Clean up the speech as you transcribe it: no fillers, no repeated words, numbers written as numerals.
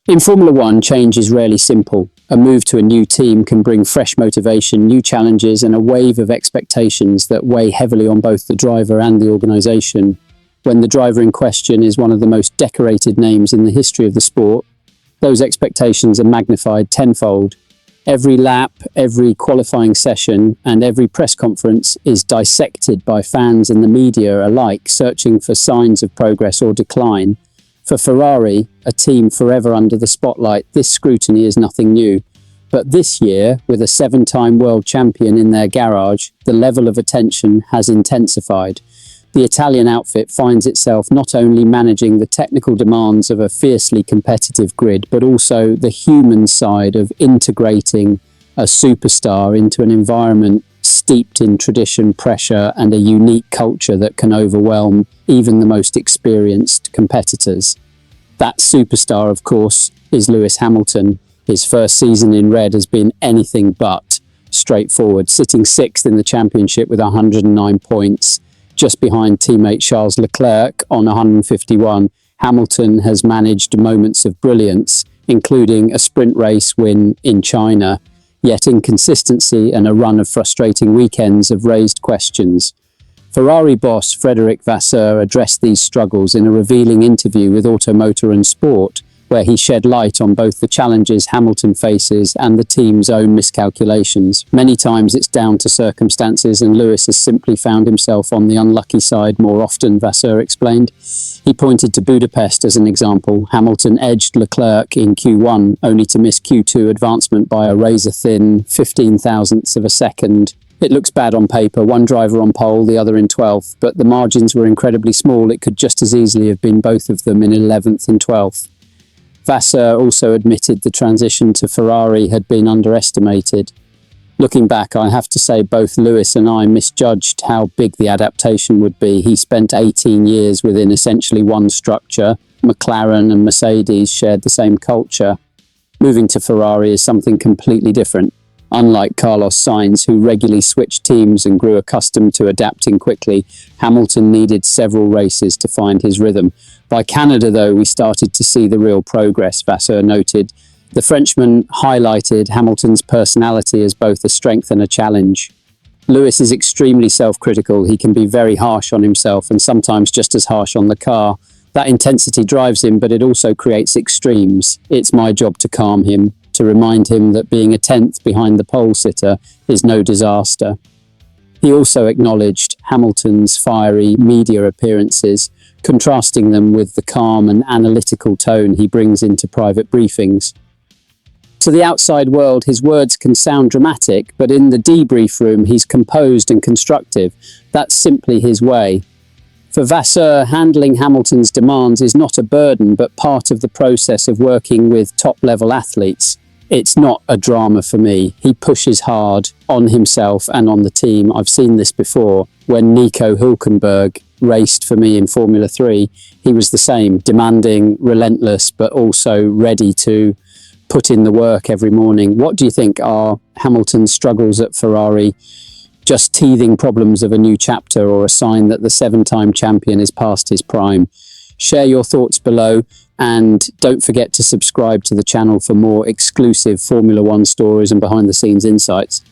In Formula One, change is rarely simple. A move to a new team can bring fresh motivation, new challenges, and a wave of expectations that weigh heavily on both the driver and the organisation. When the driver in question is one of the most decorated names in the history of the sport, those expectations are magnified tenfold. Every lap, every qualifying session, and every press conference is dissected by fans and the media alike, searching for signs of progress or decline. For Ferrari, a team forever under the spotlight, this scrutiny is nothing new. But this year, with a 7-time world champion in their garage, the level of attention has intensified. The Italian outfit finds itself not only managing the technical demands of a fiercely competitive grid, but also the human side of integrating a superstar into an environment steeped in tradition, pressure, and a unique culture that can overwhelm even the most experienced competitors. That superstar, of course, is Lewis Hamilton. His first season in red has been anything but straightforward, sitting 6th in the championship with 109 points. Just behind teammate Charles Leclerc on 151, Hamilton has managed moments of brilliance, including a sprint race win in China. Yet inconsistency and a run of frustrating weekends have raised questions. Ferrari boss Frédéric Vasseur addressed these struggles in a revealing interview with Automotor and Sport, where he shed light on both the challenges Hamilton faces and the team's own miscalculations. Many times it's down to circumstances, and Lewis has simply found himself on the unlucky side more often, Vasseur explained. He pointed to Budapest as an example. Hamilton edged Leclerc in Q1, only to miss Q2 advancement by a razor-thin 15 thousandths of a second. It looks bad on paper, one driver on pole, the other in 12th, but the margins were incredibly small. It could just as easily have been both of them in 11th and 12th. Vasseur also admitted the transition to Ferrari had been underestimated. Looking back, I have to say both Lewis and I misjudged how big the adaptation would be. He spent 18 years within essentially one structure. McLaren and Mercedes shared the same culture. Moving to Ferrari is something completely different. Unlike Carlos Sainz, who regularly switched teams and grew accustomed to adapting quickly, Hamilton needed several races to find his rhythm. By Canada, though, we started to see the real progress, Vasseur noted. The Frenchman highlighted Hamilton's personality as both a strength and a challenge. Lewis is extremely self-critical. He can be very harsh on himself and sometimes just as harsh on the car. That intensity drives him, but it also creates extremes. It's my job to calm him, to remind him that being a 10th behind the pole sitter is no disaster. He also acknowledged Hamilton's fiery media appearances, contrasting them with the calm and analytical tone he brings into private briefings. To the outside world, his words can sound dramatic, but in the debrief room, he's composed and constructive. That's simply his way. For Vasseur, handling Hamilton's demands is not a burden, but part of the process of working with top-level athletes. It's not a drama for me. He pushes hard on himself and on the team. I've seen this before. When Nico Hülkenberg raced for me in Formula 3, he was the same, demanding, relentless, but also ready to put in the work every morning. What do you think are Hamilton's struggles at Ferrari? Just teething problems of a new chapter, or a sign that the 7-time champion is past his prime? Share your thoughts below, and don't forget to subscribe to the channel for more exclusive Formula One stories and behind-the-scenes insights.